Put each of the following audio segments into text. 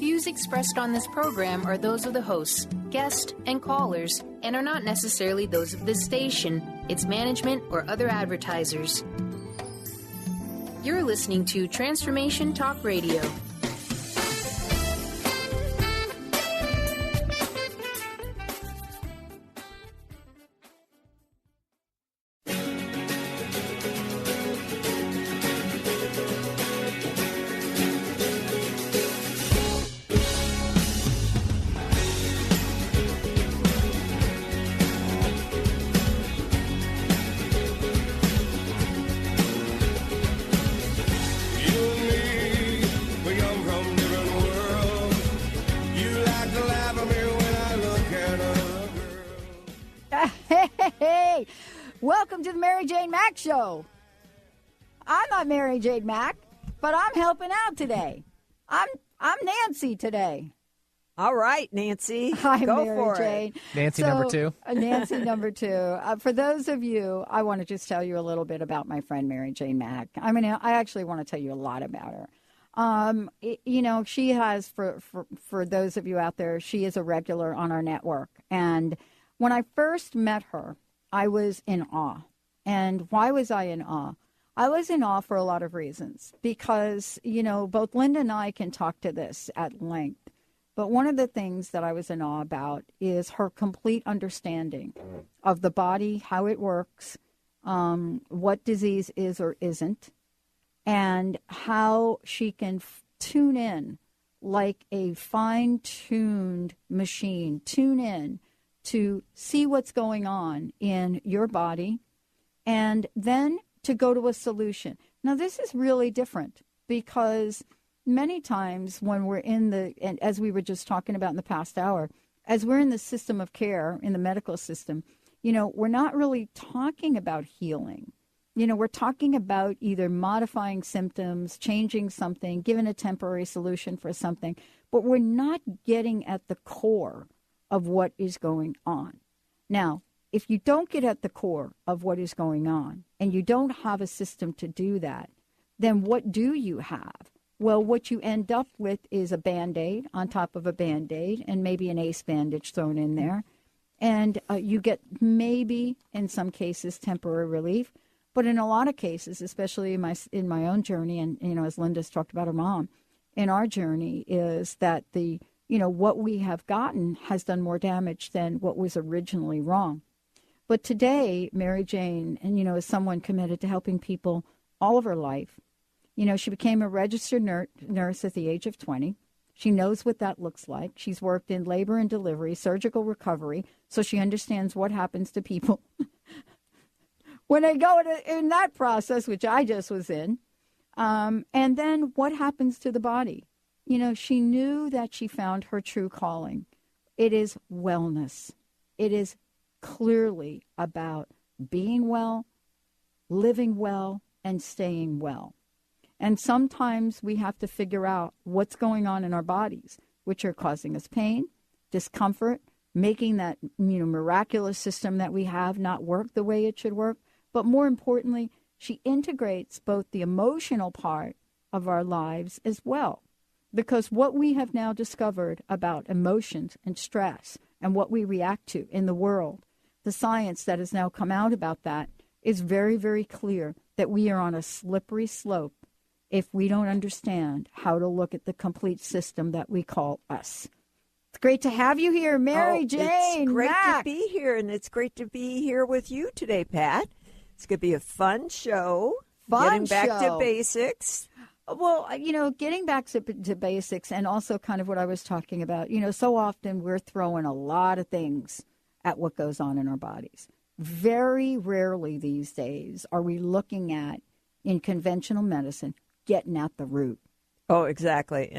views expressed on this program are those of the hosts, guests, and callers, and are not necessarily those of this station, its management, or other advertisers. You're listening to Transformation Talk Radio. Hey, welcome to the Mary Jane Mack Show. I'm not Mary Jane Mack, but I'm helping out today. I'm Nancy today. All right, Nancy. I'm Go Mary for Jane. it. Nancy number two. Nancy number two. For those of you, I want to just tell you a little bit about my friend Mary Jane Mack. I mean, I actually want to tell you a lot about her. She has, for those of you out there, she is a regular on our network. And when I first met her, I was in awe. And why was I in awe? I was in awe for a lot of reasons because, both Linda and I can talk to this at length. But one of the things that I was in awe about is her complete understanding of the body, how it works, what disease is or isn't, and how she can tune in like a fine-tuned machine, tune in to see what's going on in your body, and then to go to a solution. Now, this is really different because many times when we're and as we were just talking about in the past hour, as we're in the system of care, in the medical system, we're not really talking about healing. We're talking about either modifying symptoms, changing something, giving a temporary solution for something, but we're not getting at the core of what is going on. Now, if you don't get at the core of what is going on and you don't have a system to do that, then what do you have? Well, what you end up with is a Band-Aid on top of a Band-Aid and maybe an ACE bandage thrown in there. And you get maybe, in some cases, temporary relief. But in a lot of cases, especially in my own journey, and, as Linda's talked about her mom, in our journey is that what we have gotten has done more damage than what was originally wrong. But today, Mary Jane, and, is someone committed to helping people all of her life. She became a registered nurse at the age of 20. She knows what that looks like. She's worked in labor and delivery, surgical recovery, so she understands what happens to people when they go in that process, which I just was in. And then what happens to the body? She knew that she found her true calling. It is wellness. It is clearly about being well, living well, and staying well. And sometimes we have to figure out what's going on in our bodies, which are causing us pain, discomfort, making that miraculous system that we have not work the way it should work. But more importantly, she integrates both the emotional part of our lives as well. Because what we have now discovered about emotions and stress and what we react to in the world, the science that has now come out about that is very, very clear that we are on a slippery slope if we don't understand how to look at the complete system that we call us. It's great to have you here, Mary Jane It's great Mack. to be here, and it's great to be here with you today, Pat. It's going to be a fun show. Getting back to basics. Well, getting back to basics and also kind of what I was talking about, so often we're throwing a lot of things at what goes on in our bodies. Very rarely these days are we looking at, in conventional medicine, getting at the root. Oh, exactly.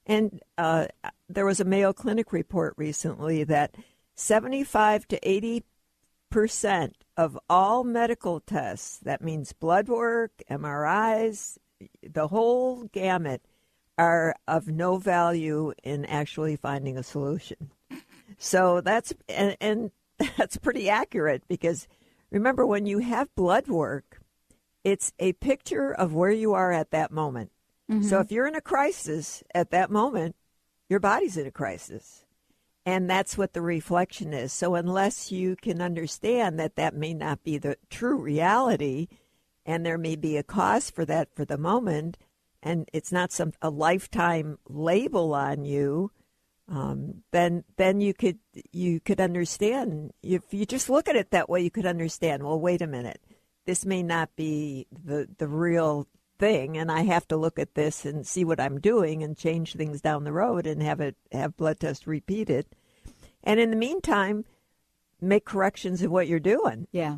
And there was a Mayo Clinic report recently that 75 to 80% of all medical tests, that means blood work, MRIs, the whole gamut, are of no value in actually finding a solution. So that's and that's pretty accurate because remember, when you have blood work, it's a picture of where you are at that moment. Mm-hmm. So if you're in a crisis at that moment, your body's in a crisis. And that's what the reflection is. So unless you can understand that that may not be the true reality, and there may be a cause for that for the moment, and it's not a lifetime label on you, then you could understand. If you just look at it that way, you could understand. Well, wait a minute, this may not be the real thing, and I have to look at this and see what I'm doing and change things down the road and have blood tests repeated. And in the meantime, make corrections of what you're doing. Yeah.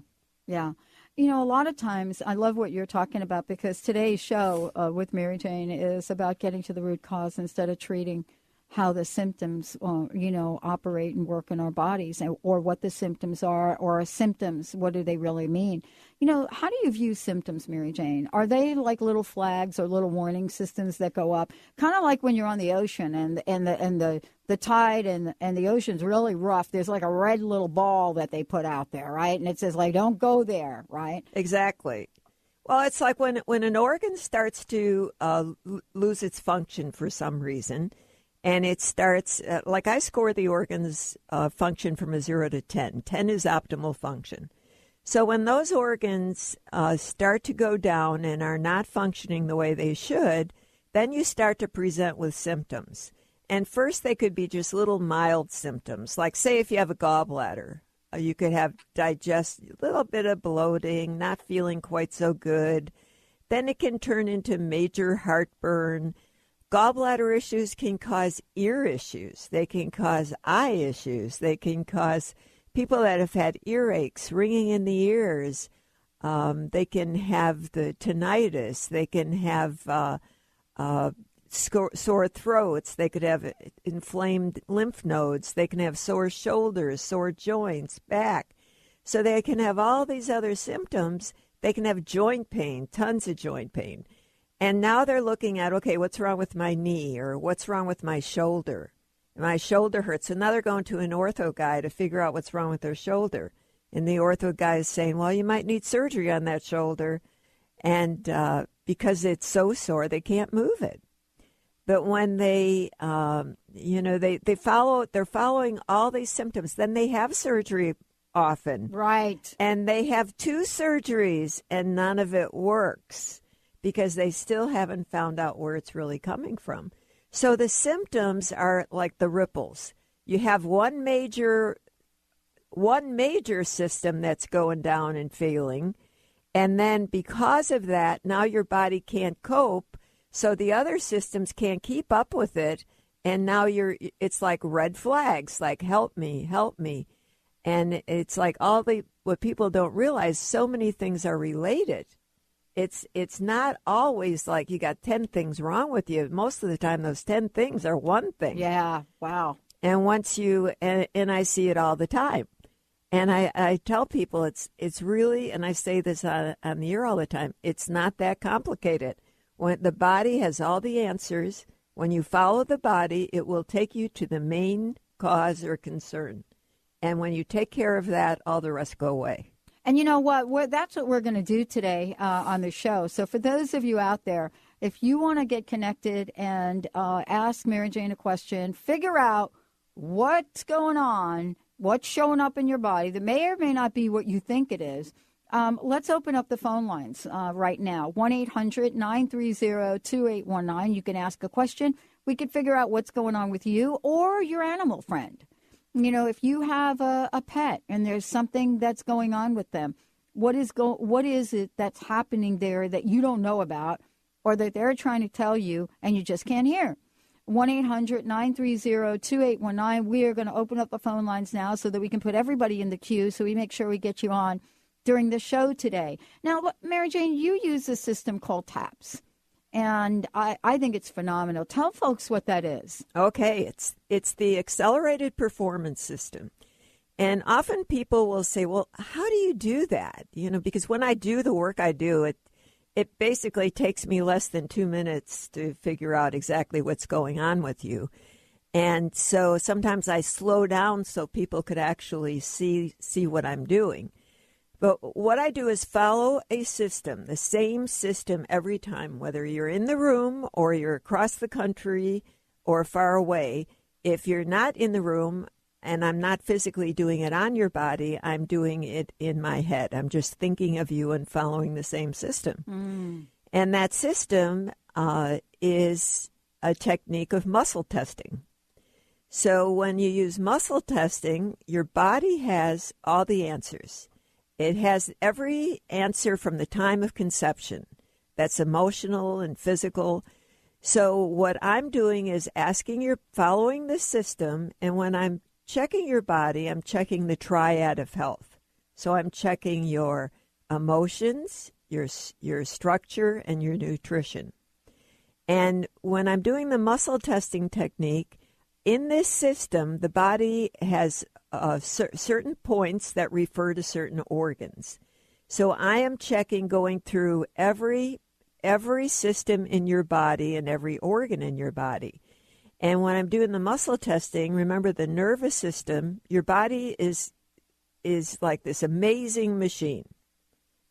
You know, a lot of times, I love what you're talking about, because today's show with Mary Jane is about getting to the root cause instead of treating how the symptoms, operate and work in our bodies, or what the symptoms are, or symptoms, what do they really mean? You know, how do you view symptoms, Mary Jane? Are they like little flags or little warning systems that go up? Kind of like when you're on the ocean and the tide and the ocean's really rough. There's like a red little ball that they put out there, right? And it says, like, don't go there, right? Exactly. Well, it's like when an organ starts to lose its function for some reason, and it starts, like I score the organ's function from a 0 to 10. 10 is optimal function. So when those organs start to go down and are not functioning the way they should, then you start to present with symptoms. And first they could be just little mild symptoms. Like, say, if you have a gallbladder, you could have a little bit of bloating, not feeling quite so good. Then it can turn into major heartburn. Gallbladder issues can cause ear issues. They can cause eye issues. They can cause people that have had earaches, ringing in the ears. They can have the tinnitus. They can have sore throats. They could have inflamed lymph nodes. They can have sore shoulders, sore joints, back. So they can have all these other symptoms. They can have joint pain, tons of joint pain. And now they're looking at, okay, what's wrong with my knee, or what's wrong with my shoulder? My shoulder hurts. So now they're going to an ortho guy to figure out what's wrong with their shoulder. And the ortho guy is saying, well, you might need surgery on that shoulder. And because it's so sore, they can't move it. But when they're following all these symptoms, then they have surgery often. Right. And they have 2 surgeries and none of it works because they still haven't found out where it's really coming from. So the symptoms are like the ripples. You have one major system that's going down and failing. And then because of that, now your body can't cope. So the other systems can't keep up with it, and now it's like red flags, like help me. And it's like what people don't realize, so many things are related. It's not always like you got 10 things wrong with you. Most of the time those 10 things are one thing. Yeah, wow. And and I see it all the time. And I tell people it's really, and I say this on the air all the time, it's not that complicated. When the body has all the answers, when you follow the body, it will take you to the main cause or concern. And when you take care of that, all the rest go away. And you know what? That's what we're going to do today on the show. So for those of you out there, if you want to get connected and ask Mary Jane a question, figure out what's going on, what's showing up in your body that may or may not be what you think it is. Let's open up the phone lines right now. 1-800-930-2819. You can ask a question. We can figure out what's going on with you or your animal friend. You know, if you have a pet and there's something that's going on with them, what is it that's happening there that you don't know about or that they're trying to tell you and you just can't hear? 1-800-930-2819. We are going to open up the phone lines now so that we can put everybody in the queue so we make sure we get you on during the show today. Now, Mary Jane, you use a system called T.A.P.S, and I think it's phenomenal. Tell folks what that is. Okay, it's the Accelerated Performance System. And often people will say, well, how do you do that? You know, because when I do the work I do, it basically takes me less than 2 minutes to figure out exactly what's going on with you. And so sometimes I slow down so people could actually see what I'm doing. But what I do is follow a system, the same system every time, whether you're in the room or you're across the country or far away. If you're not in the room and I'm not physically doing it on your body, I'm doing it in my head. I'm just thinking of you and following the same system. And that system is a technique of muscle testing. So when you use muscle testing, your body has all the answers. It has every answer from the time of conception. That's emotional and physical. So what I'm doing is following the system, and when I'm checking your body, I'm checking the triad of health. So I'm checking your emotions, your structure, and your nutrition. And when I'm doing the muscle testing technique, in this system, the body has certain points that refer to certain organs. So I am checking, going through every system in your body and every organ in your body. And when I'm doing the muscle testing, remember the nervous system, your body is like this amazing machine.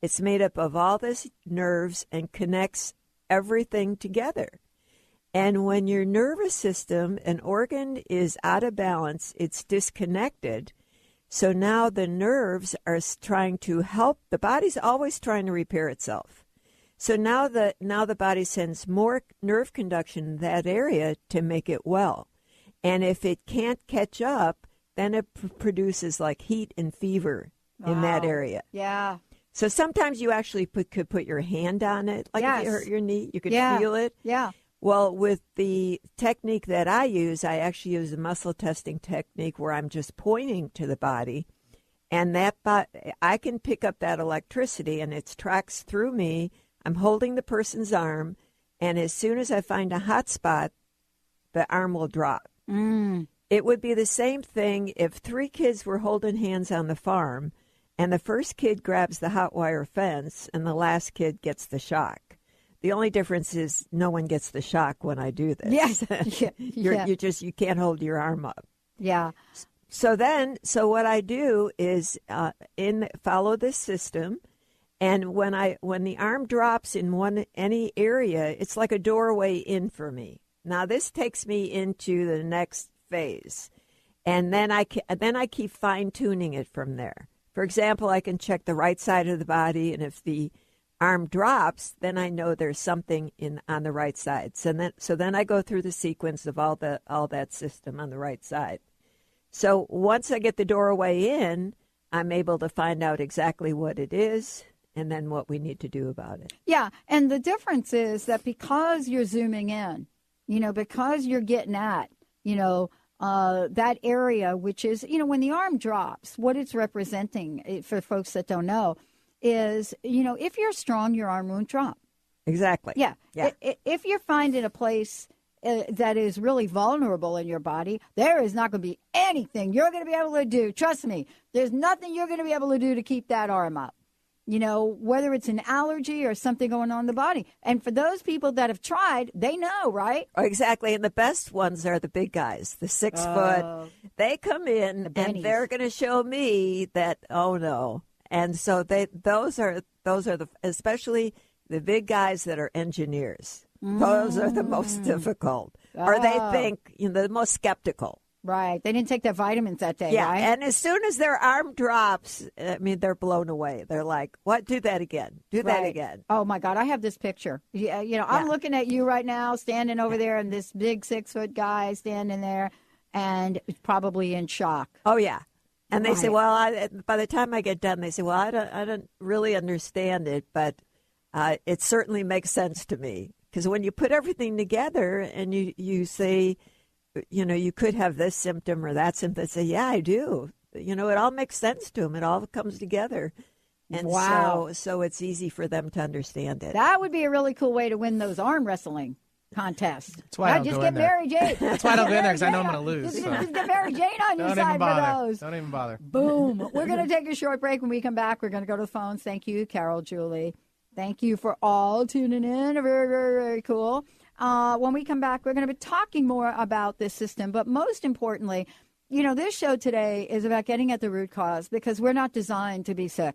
It's made up of all these nerves and connects everything together. And when your nervous system, an organ is out of balance, it's disconnected. So now the nerves are trying to help. The body's always trying to repair itself. So now the body sends more nerve conduction in that area to make it well. And if it can't catch up, then it produces like heat and fever in that area. Yeah. So sometimes you actually could put your hand on it. Like if you hurt your knee, you could feel it. Yeah. Well, with the technique that I actually use a muscle testing technique where I'm just pointing to the body, and I can pick up that electricity, and it tracks through me. I'm holding the person's arm, and as soon as I find a hot spot, the arm will drop. It would be the same thing if 3 kids were holding hands on the farm, and the first kid grabs the hot wire fence, and the last kid gets the shock. The only difference is no one gets the shock when I do this. Yes. You can't hold your arm up. Yeah. So what I do is follow this system, and when the arm drops in any area, it's like a doorway in for me. Now this takes me into the next phase, and then I keep fine tuning it from there. For example, I can check the right side of the body, and if the arm drops, then I know there's something on the right side. So then I go through the sequence of all that system on the right side. So once I get the doorway in, I'm able to find out exactly what it is and then what we need to do about it. Yeah, and the difference is that because you're zooming in, because you're getting at, that area, which is, when the arm drops, what it's representing, for folks that don't know, is, if you're strong, your arm won't drop. Exactly. Yeah. If you're finding a place that is really vulnerable in your body, there is not going to be anything you're going to be able to do. Trust me, there's nothing you're going to be able to do to keep that arm up. Whether it's an allergy or something going on in the body. And for those people that have tried, they know, right? Oh, exactly. And the best ones are the big guys, the 6 foot. They come in and they're going to show me that, oh no. And so those are especially the big guys that are engineers. Those are the most difficult, or they think the most skeptical. Right. They didn't take their vitamins that day, yeah, right? And as soon as their arm drops, they're blown away. They're like, "What? Do that again. Do that again." Oh my God, I have this picture. I'm looking at you right now, standing over there, and this big 6 foot guy standing there, and probably in shock. Oh yeah. And they say, well, by the time I get done, they say, well, I don't really understand it, but it certainly makes sense to me. Because when you put everything together and you say, you could have this symptom or that symptom, they say, yeah, I do. It all makes sense to them. It all comes together. And so it's easy for them to understand it. That would be a really cool way to win those arm wrestling contests. That's why I don't just go get in there. Mary Jane. That's why I don't go in there, because I know I'm going to lose. Just get Mary Jane on your side for those. Don't even bother. Boom. We're going to take a short break. When we come back, we're going to go to the phones. Thank you, Carol, Julie. Thank you for all tuning in. Very, very, very cool. When we come back, we're going to be talking more about this system. But most importantly, this show today is about getting at the root cause, because we're not designed to be sick.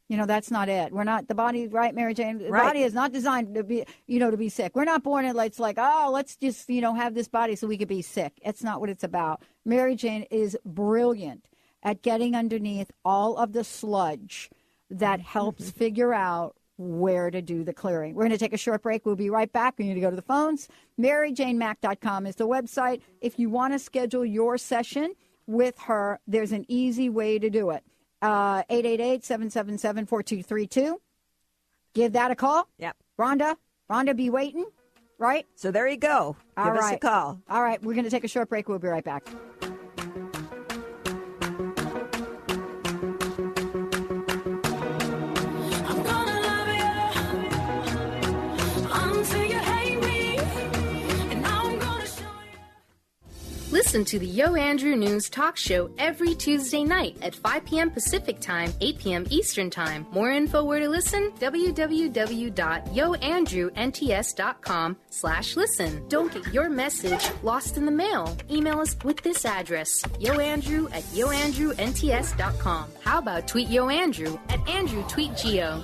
That's not it. We're not the body, right, Mary Jane? The Right. body is not designed to be, to be sick. We're not born in it's like, oh, let's just, have this body so we could be sick. It's not what it's about. Mary Jane is brilliant at getting underneath all of the sludge that helps figure out where to do the clearing. We're going to take a short break. We'll be right back. We need to go to the phones. MaryJaneMack.com is the website. If you want to schedule your session with her, there's an easy way to do it. 888-777-4232. Give that a call. Yep. Rhonda be waiting, right? So there you go. Give us a call. All right. We're going to take a short break. We'll be right back. Listen to the Yo Andrew News Talk Show every Tuesday night at 5 p.m. Pacific Time, 8 p.m. Eastern Time. More info where to listen? www.yoandrewnts.com/listen. Don't get your message lost in the mail. Email us with this address, yoandrew@yoandrewnts.com. How about tweet Yo Andrew at AndrewTweetGeo?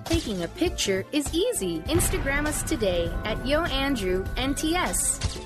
Taking a picture is easy. Instagram us today at YoAndrewNTS.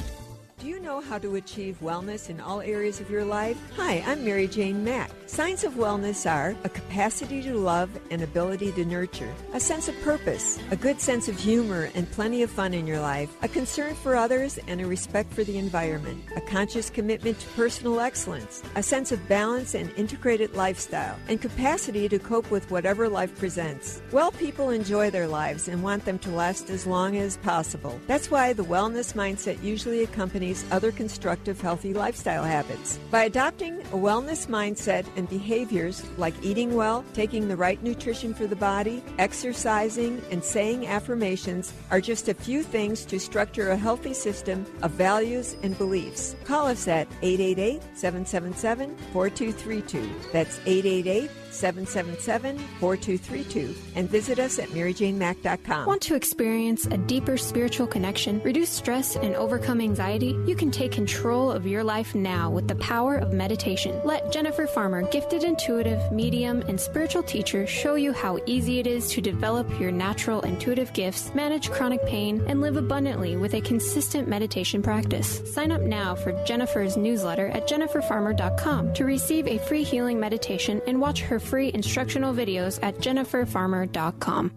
Do you know how to achieve wellness in all areas of your life? Hi, I'm Mary Jane Mack. Signs of wellness are a capacity to love and ability to nurture, a sense of purpose, a good sense of humor and plenty of fun in your life, a concern for others and a respect for the environment, a conscious commitment to personal excellence, a sense of balance and integrated lifestyle, and capacity to cope with whatever life presents. Well people enjoy their lives and want them to last as long as possible. That's why the wellness mindset usually accompanies other constructive, healthy lifestyle habits. By adopting a wellness mindset and behaviors like eating well, taking the right nutrition for the body, exercising, and saying affirmations are just a few things to structure a healthy system of values and beliefs. Call us at 888-777-4232. That's 888-777-4232 and visit us at MaryJaneMack.com. Want to experience a deeper spiritual connection, reduce stress, and overcome anxiety? You can take control of your life now with the power of meditation. Let Jennifer Farmer, gifted intuitive, medium, and spiritual teacher, show you how easy it is to develop your natural intuitive gifts, manage chronic pain, and live abundantly with a consistent meditation practice. Sign up now for Jennifer's newsletter at jenniferfarmer.com to receive a free healing meditation and watch her free instructional videos at jenniferfarmer.com.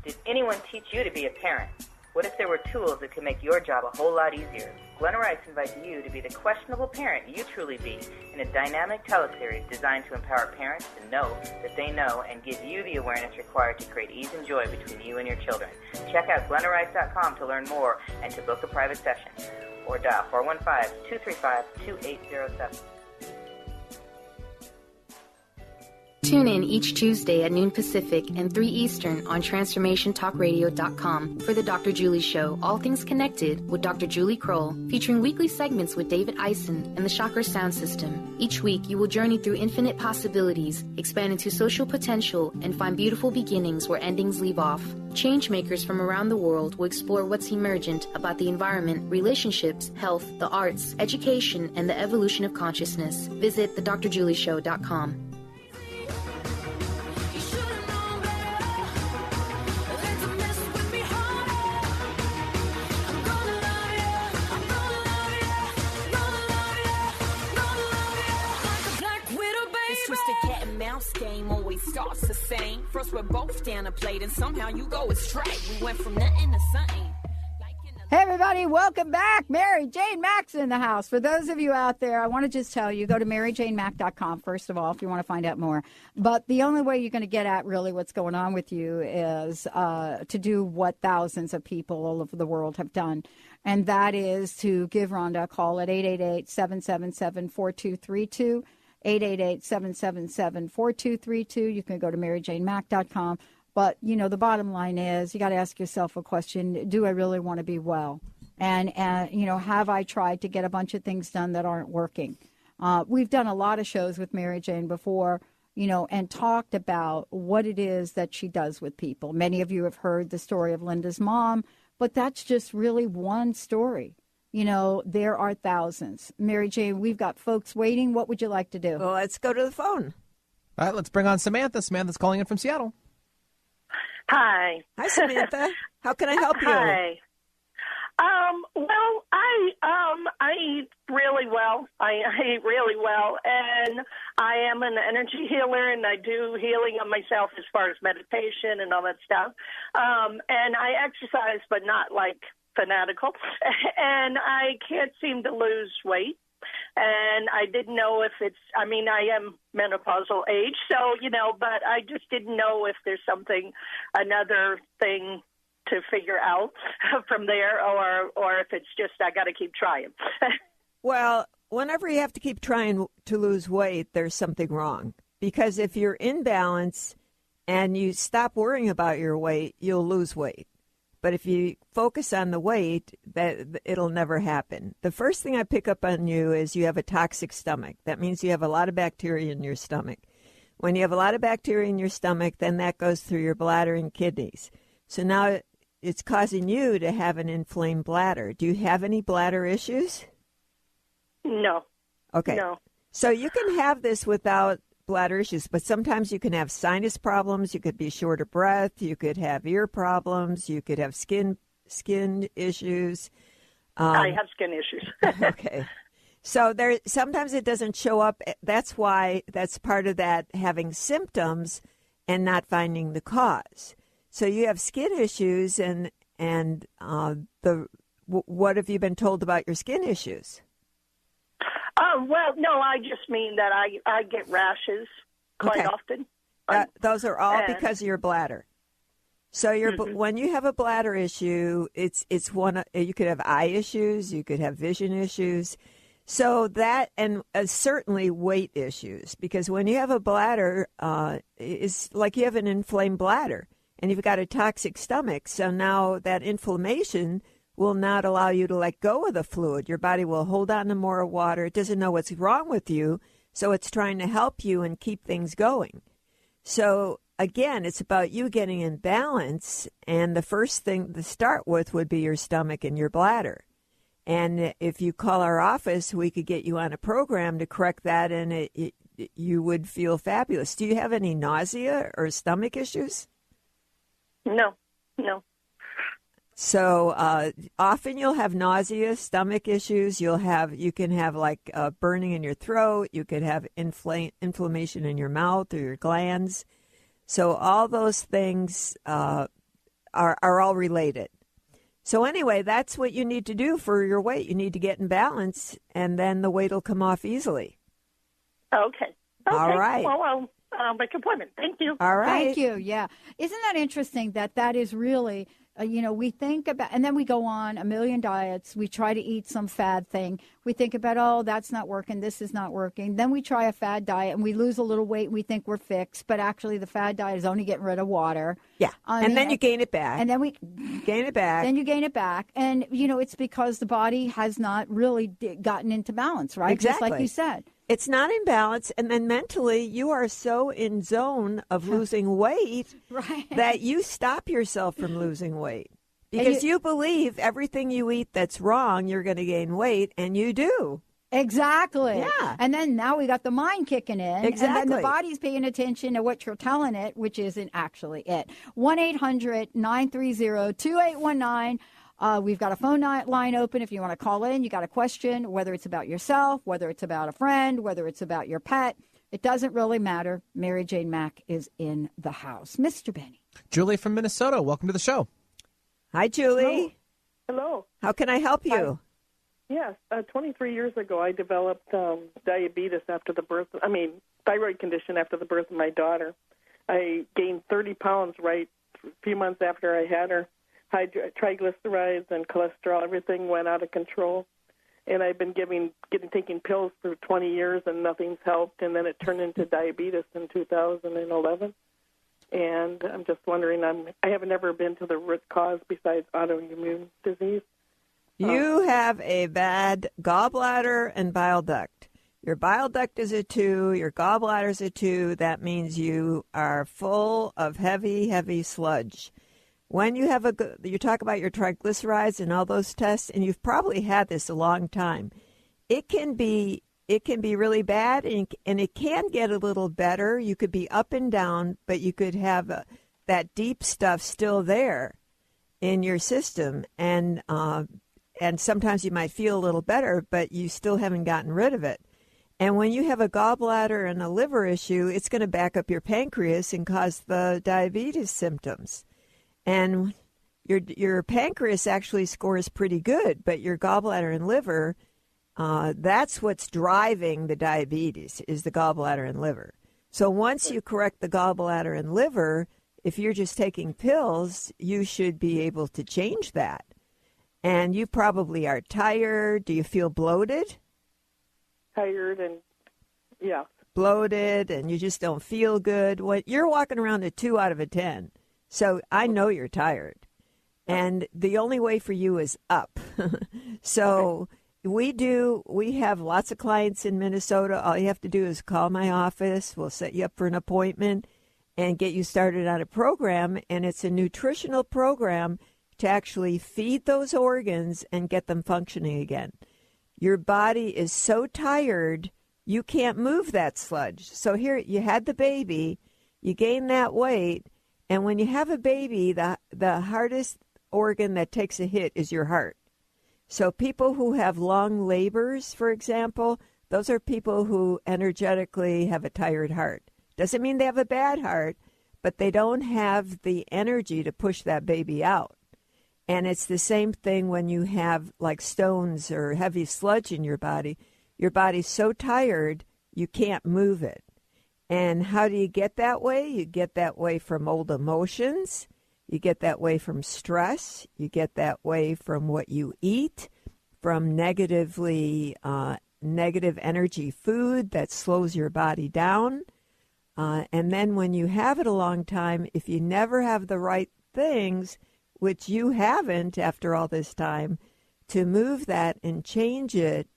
Did anyone teach you to be a parent? What if there were tools that could make your job a whole lot easier? Glenna Rice invites you to be the questionable parent you truly be in a dynamic teleseries designed to empower parents to know that they know and give you the awareness required to create ease and joy between you and your children. Check out glennarice.com to learn more and to book a private session. Or dial 415-235-2807. Tune in each Tuesday at noon Pacific and 3 Eastern on TransformationTalkRadio.com for The Dr. Julie Show, All Things Connected with Dr. Julie Kroll, featuring weekly segments with David Eisen and the Shocker Sound System. Each week, you will journey through infinite possibilities, expand into social potential, and find beautiful beginnings where endings leave off. Changemakers from around the world will explore what's emergent about the environment, relationships, health, the arts, education, and the evolution of consciousness. Visit thedrjulieshow.com. Game always starts the same. First we're both down a plate and somehow you go astray. We went from nothing to something. Hey everybody, welcome back. Mary Jane Mack's in the house. For those of you out there, I want to just tell you, go to MaryJaneMack.com first of all if you want to find out more. But the only way you're going to get at really what's going on with you is to do what thousands of people all over the world have done. And that is to give Rhonda a call at 888-777-4232. 888-777-4232. You can go to MaryJaneMack.com. But, the bottom line is you got to ask yourself a question. Do I really want to be well? And have I tried to get a bunch of things done that aren't working? We've done a lot of shows with Mary Jane before, and talked about what it is that she does with people. Many of you have heard the story of Linda's mom, but that's just really one story. there are thousands. Mary Jane, we've got folks waiting. What would you like to do? Well, let's go to the phone. All right, let's bring on Samantha. Samantha's calling in from Seattle. Hi. Hi, Samantha. How can I help you? Hi. Well, I eat really well. I eat really well, and I am an energy healer, and I do healing of myself as far as meditation and all that stuff. And I exercise, but not like fanatical. And I can't seem to lose weight. And I didn't know if I am menopausal age, so, but I just didn't know if there's another thing to figure out from there, or if it's just I got to keep trying. Well, whenever you have to keep trying to lose weight, there's something wrong. Because if you're in balance and you stop worrying about your weight, you'll lose weight. But if you focus on the weight, it'll never happen. The first thing I pick up on you is you have a toxic stomach. That means you have a lot of bacteria in your stomach. When you have a lot of bacteria in your stomach, then that goes through your bladder and kidneys. So now it's causing you to have an inflamed bladder. Do you have any bladder issues? No. Okay. No. So you can have this without bladder issues, but sometimes you can have sinus problems. You could be short of breath. You could have ear problems. You could have skin issues. I have skin issues. Okay. So sometimes it doesn't show up. That's why that's part of that, having symptoms and not finding the cause. So you have skin issues, and what have you been told about your skin issues? Well, no, I just mean that I get rashes quite often. Those are all because of your bladder. So when you have a bladder issue, it's one. You could have eye issues, you could have vision issues. So that, and certainly weight issues, because when you have a bladder, it's like you have an inflamed bladder, and you've got a toxic stomach. So now that inflammation will not allow you to let go of the fluid. Your body will hold on to more water. It doesn't know what's wrong with you, so it's trying to help you and keep things going. So again, it's about you getting in balance, and the first thing to start with would be your stomach and your bladder. And if you call our office, we could get you on a program to correct that, and you would feel fabulous. Do you have any nausea or stomach issues? No. So often you'll have nausea, stomach issues. You can have like burning in your throat. You could have inflammation in your mouth or your glands. So all those things are all related. So anyway, that's what you need to do for your weight. You need to get in balance, and then the weight will come off easily. Okay. All right. Well, I'll make an appointment. Thank you. All right. Thank you. Yeah. Isn't that interesting that is really, we think about, and then we go on a million diets. We try to eat some fad thing. We think about, oh, that's not working. This is not working. Then we try a fad diet and we lose a little weight and we think we're fixed. But actually the fad diet is only getting rid of water. Yeah. Then you gain it back. And then we gain it back. Then you gain it back. And, it's because the body has not really gotten into balance, right? Exactly. Just like you said. It's not in balance, and then mentally you are so in zone of losing weight that you stop yourself from losing weight because you believe everything you eat that's wrong, you're going to gain weight, and you do. Exactly. Yeah. And then now we got the mind kicking in. Exactly. And then the body's paying attention to what you're telling it, which isn't actually it. 1-800-930-2819. We've got a phone line open if you want to call in. You got a question, whether it's about yourself, whether it's about a friend, whether it's about your pet. It doesn't really matter. Mary Jane Mack is in the house. Mr. Benny. Julie from Minnesota, welcome to the show. Hi, Julie. Hello. How can I help you? Yes. 23 years ago, I developed diabetes thyroid condition after the birth of my daughter. I gained 30 pounds a few months after I had her. High triglycerides and cholesterol, everything went out of control. And I've been taking pills for 20 years, and nothing's helped. And then it turned into diabetes in 2011. And I'm just wondering, I haven't ever been to the root cause besides autoimmune disease. You have a bad gallbladder and bile duct. Your bile duct is a 2, your gallbladder is a 2. That means you are full of heavy, heavy sludge. when you have you talk about your triglycerides and all those tests, and you've probably had this a long time. It can be really bad, and it can get a little better. You could be up and down, but you could have that deep stuff still there in your system, and sometimes you might feel a little better, but you still haven't gotten rid of it. And when you have a gallbladder and a liver issue, it's going to back up your pancreas and cause the diabetes symptoms. And your pancreas actually scores pretty good, but your gallbladder and liver, that's what's driving the diabetes, is the gallbladder and liver. So once you correct the gallbladder and liver, if you're just taking pills, you should be able to change that. And you probably are tired. Do you feel bloated? Tired and, yeah. Bloated, and you just don't feel good. You're walking around a 2 out of a 10. So I know you're tired. And the only way for you is up. So we have lots of clients in Minnesota. All you have to do is call my office. We'll set you up for an appointment and get you started on a program. And it's a nutritional program to actually feed those organs and get them functioning again. Your body is so tired, you can't move that sludge. So here, you had the baby, you gain that weight, and when you have a baby, the hardest organ that takes a hit is your heart. So people who have long labors, for example, those are people who energetically have a tired heart. Doesn't mean they have a bad heart, but they don't have the energy to push that baby out. And it's the same thing when you have like stones or heavy sludge in your body. Your body's so tired, you can't move it. And how do you get that way? You get that way from old emotions. You get that way from stress. You get that way from what you eat, from negative energy food that slows your body down. And then when you have it a long time, if you never have the right things, which you haven't after all this time, to move that and change it,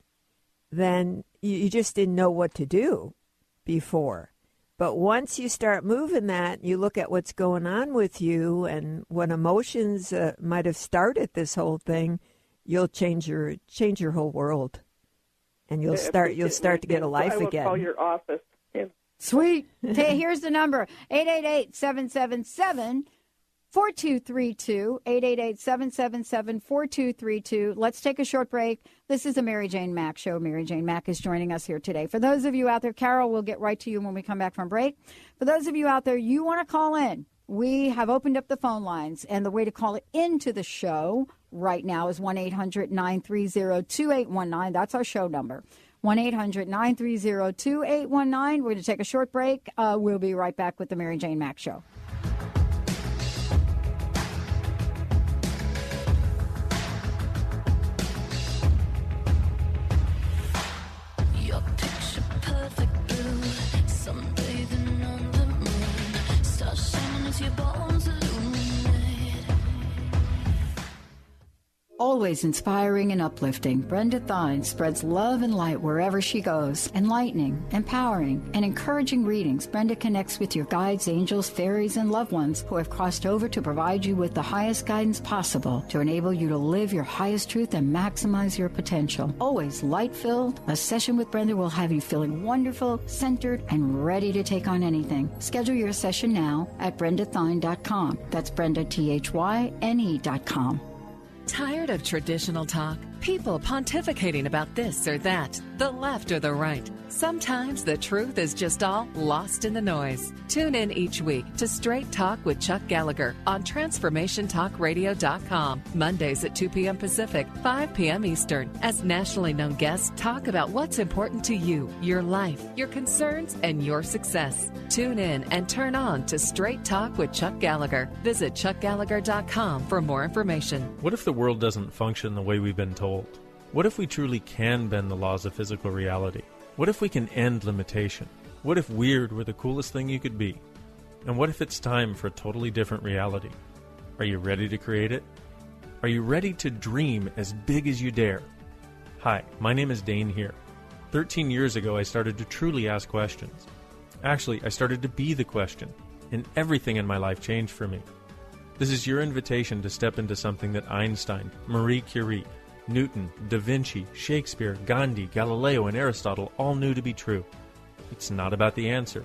then you just didn't know what to do before. But once you start moving that, you look at what's going on with you and what emotions might have started this whole thing, you'll change your whole world, and you'll start to get a life again. I will call your office. Yeah. Sweet. Here's the number: 888-777-4232, 888-777-4232. Let's take a short break. This is the Mary Jane Mack Show. Mary Jane Mack is joining us here today. For those of you out there, Carol, we'll get right to you when we come back from break. For those of you out there, you want to call in. We have opened up the phone lines, and the way to call into the show right now is 1-800-930-2819. That's our show number. 1-800-930-2819. We're going to take a short break. We'll be right back with the Mary Jane Mack Show. Always inspiring and uplifting, Brenda Thine spreads love and light wherever she goes. Enlightening, empowering, and encouraging readings, Brenda connects with your guides, angels, fairies, and loved ones who have crossed over to provide you with the highest guidance possible to enable you to live your highest truth and maximize your potential. Always light-filled, a session with Brenda will have you feeling wonderful, centered, and ready to take on anything. Schedule your session now at BrendaThine.com. That's Brenda, THYNE.com. Tired of traditional talk? People pontificating about this or that, the left or the right. Sometimes the truth is just all lost in the noise. Tune in each week to Straight Talk with Chuck Gallagher on TransformationTalkRadio.com, Mondays at 2 p.m. Pacific, 5 p.m. Eastern, as nationally known guests talk about what's important to you, your life, your concerns, and your success. Tune in and turn on to Straight Talk with Chuck Gallagher. Visit ChuckGallagher.com for more information. What if the world doesn't function the way we've been told? What if we truly can bend the laws of physical reality? What if we can end limitation? What if weird were the coolest thing you could be? And what if it's time for a totally different reality? Are you ready to create it? Are you ready to dream as big as you dare? Hi, my name is Dane here. 13 years ago, I started to truly ask questions. Actually, I started to be the question, and everything in my life changed for me. This is your invitation to step into something that Einstein, Marie Curie, Newton, Da Vinci, Shakespeare, Gandhi, Galileo, and Aristotle all knew to be true. It's not about the answer.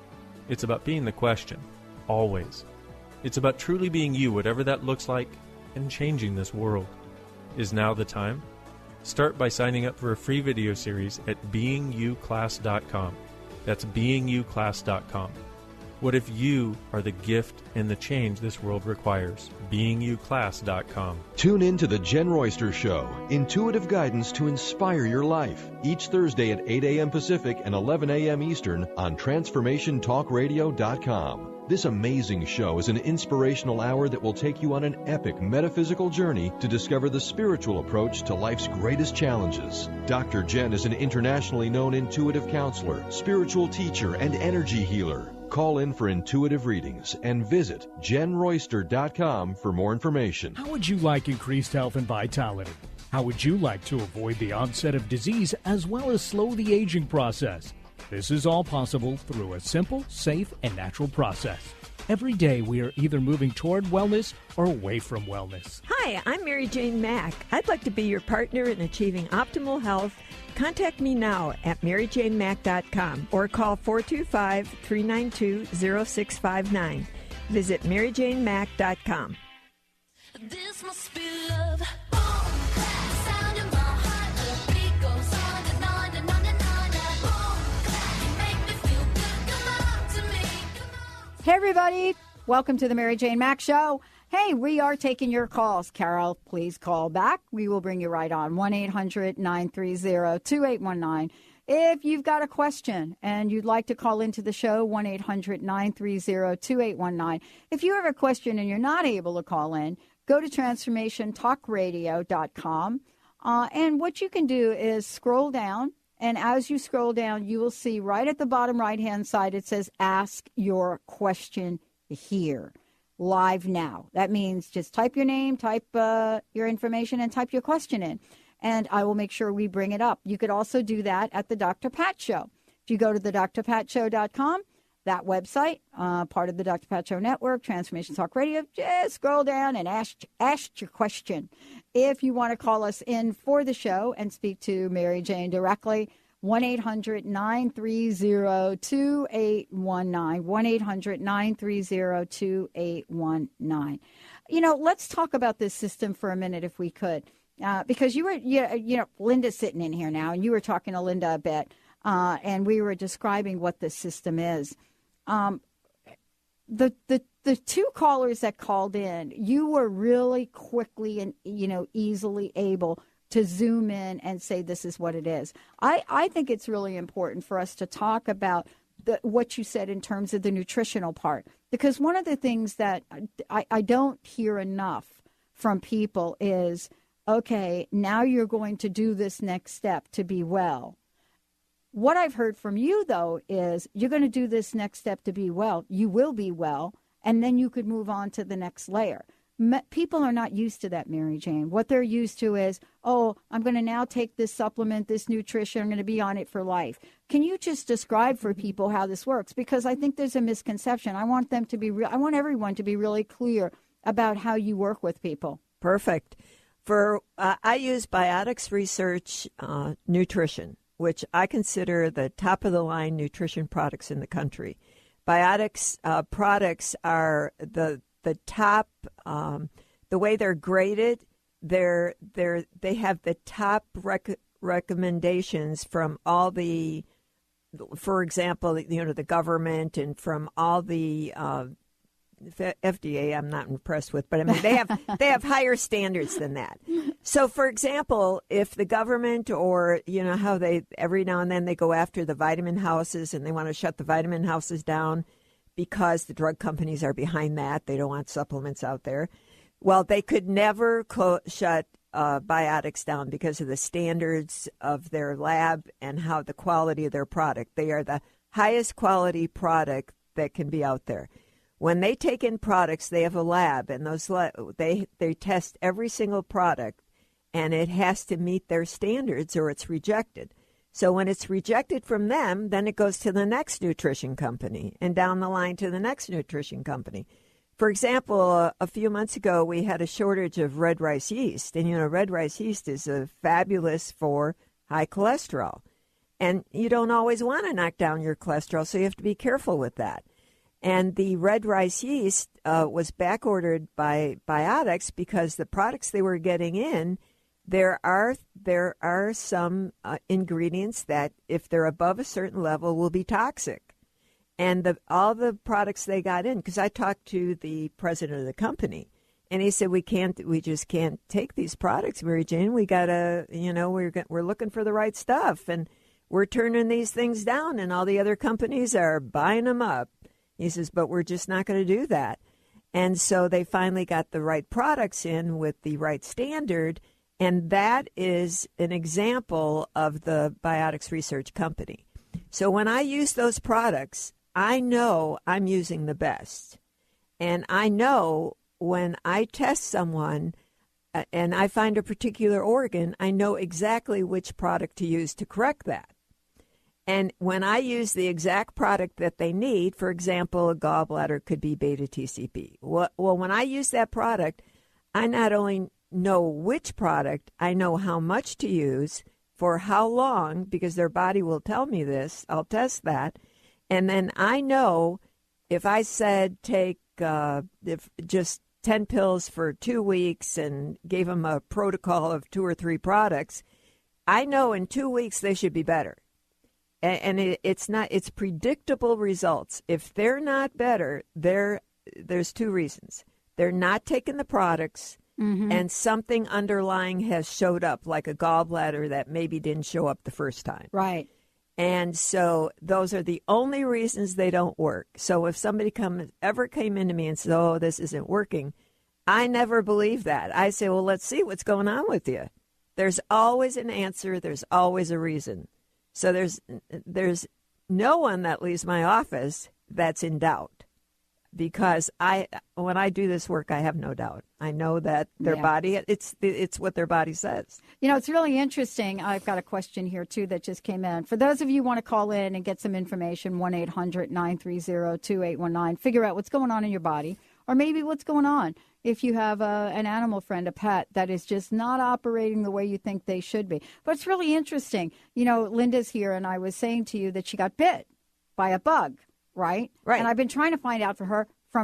It's about being the question. Always. It's about truly being you, whatever that looks like, and changing this world. Is now the time? Start by signing up for a free video series at beingyouclass.com. That's beingyouclass.com. What if you are the gift and the change this world requires? beingyouclass.com. Tune in to the Jen Royster Show, intuitive guidance to inspire your life, each Thursday at 8 a.m. Pacific and 11 a.m. Eastern on TransformationTalkRadio.com. This amazing show is an inspirational hour that will take you on an epic metaphysical journey to discover the spiritual approach to life's greatest challenges. Dr. Jen is an internationally known intuitive counselor, spiritual teacher, and energy healer. Call in for intuitive readings and visit jenroyster.com for more information. How would you like increased health and vitality? How would you like to avoid the onset of disease as well as slow the aging process? This is all possible through a simple, safe, and natural process. Every day we are either moving toward wellness or away from wellness. Hi, I'm Mary Jane Mack. I'd like to be your partner in achieving optimal health. Contact me now at maryjanemack.com or call 425-392-0659. Visit maryjanemack.com. This must be love. Sound in my heart, the beat goes on and on and on and on. You make me feel good. Come on to me. Hey, everybody. Welcome to the Mary Jane Mack Show. Hey, we are taking your calls. Carol, please call back. We will bring you right on. 1-800-930-2819. If you've got a question and you'd like to call into the show, 1-800-930-2819. If you have a question and you're not able to call in, go to TransformationTalkRadio.com. And what you can do is scroll down. And as you scroll down, you will see right at the bottom right-hand side, it says, ask your question here. Live now. That means just type your name, type your information, and type your question in. And I will make sure we bring it up. You could also do that at the Dr. Pat Show. If you go to the drpatshow.com, that website, part of the Dr. Pat Show Network, Transformation Talk Radio, just scroll down and ask your question. If you want to call us in for the show and speak to Mary Jane directly, 1-800-930-2819, 1-800-930-2819. You know, let's talk about this system for a minute if we could, because you were, Linda's sitting in here now, and you were talking to Linda a bit, and we were describing what this system is. The two callers that called in, you were really quickly and, easily able to zoom in and say this is what it is. I think it's really important for us to talk about what you said in terms of the nutritional part, because one of the things that I don't hear enough from people is, okay, now you're going to do this next step to be well. What I've heard from you, though, is you're going to do this next step to be well. You will be well, and then you could move on to the next layer. People are not used to that, Mary Jane. What they're used to is, oh, I'm going to now take this supplement, this nutrition, I'm going to be on it for life. Can you just describe for people how this works? Because I think there's a misconception. I want them to be I want everyone to be really clear about how you work with people. Perfect. I use Biotics Research Nutrition, which I consider the top-of-the-line nutrition products in the country. Biotics products are the top. The way they're graded, they have the top recommendations from all the, for example, the government, and from all the FDA. I'm not impressed with, but I mean they have higher standards than that. So, for example, if the government, or how they every now and then they go after the vitamin houses and they want to shut the vitamin houses down because the drug companies are behind that. They don't want supplements out there. Well, they could never shut Biotics down because of the standards of their lab and how the quality of their product. They are the highest quality product that can be out there. When they take in products, they have a lab, and they test every single product, and it has to meet their standards or it's rejected. So when it's rejected from them, then it goes to the next nutrition company and down the line to the next nutrition company. For example, a few months ago, we had a shortage of red rice yeast. And, red rice yeast is fabulous for high cholesterol. And you don't always want to knock down your cholesterol, so you have to be careful with that. And the red rice yeast was backordered by Biotics because the products they were getting in, there are some ingredients that, if they're above a certain level, will be toxic. And all the products they got in, because I talked to the president of the company, and he said, we just can't take these products, Mary Jane. We gotta, we're looking for the right stuff, and we're turning these things down, and all the other companies are buying them up. He says, but we're just not going to do that. And so they finally got the right products in with the right standard, and that is an example of the Biotics Research Company. So when I use those products, I know I'm using the best. And I know when I test someone and I find a particular organ, I know exactly which product to use to correct that. And when I use the exact product that they need, for example, a gallbladder could be beta TCP. Well, when I use that product, I not only know which product, I know how much to use for how long, because their body will tell me this. I'll test that. And then I know if I said take if just 10 pills for 2 weeks and gave them a protocol of 2 or 3 products, I know in 2 weeks they should be better. And it's predictable results. If they're not better, there's 2 reasons. They're not taking the products, and something underlying has showed up, like a gallbladder that maybe didn't show up the first time. Right. And so those are the only reasons they don't work. So if somebody ever came into me and said, oh, this isn't working, I never believe that. I say, well, let's see what's going on with you. There's always an answer. There's always a reason. So there's no one that leaves my office that's in doubt, because when I do this work, I have no doubt. I know that their body, it's what their body says. It's really interesting. I've got a question here, too, that just came in. For those of you who want to call in and get some information, 1-800-930-2819, figure out what's going on in your body, or maybe what's going on if you have an animal friend, a pet, that is just not operating the way you think they should be. But it's really interesting. Linda's here, and I was saying to you that she got bit by a bug, right? Right. And I've been trying to find out from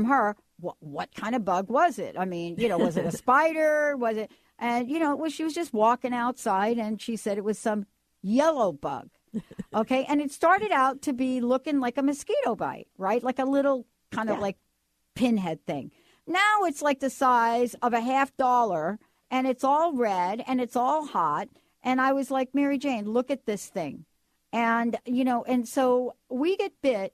her, what kind of bug was it? I mean, was it a spider? Was it? And, she was just walking outside, and she said it was some yellow bug. Okay. And it started out to be looking like a mosquito bite, right? Like a little kind of like pinhead thing. Now it's like the size of a $50, and it's all red, and it's all hot. And I was like, Mary Jane, look at this thing. And, and so we get bit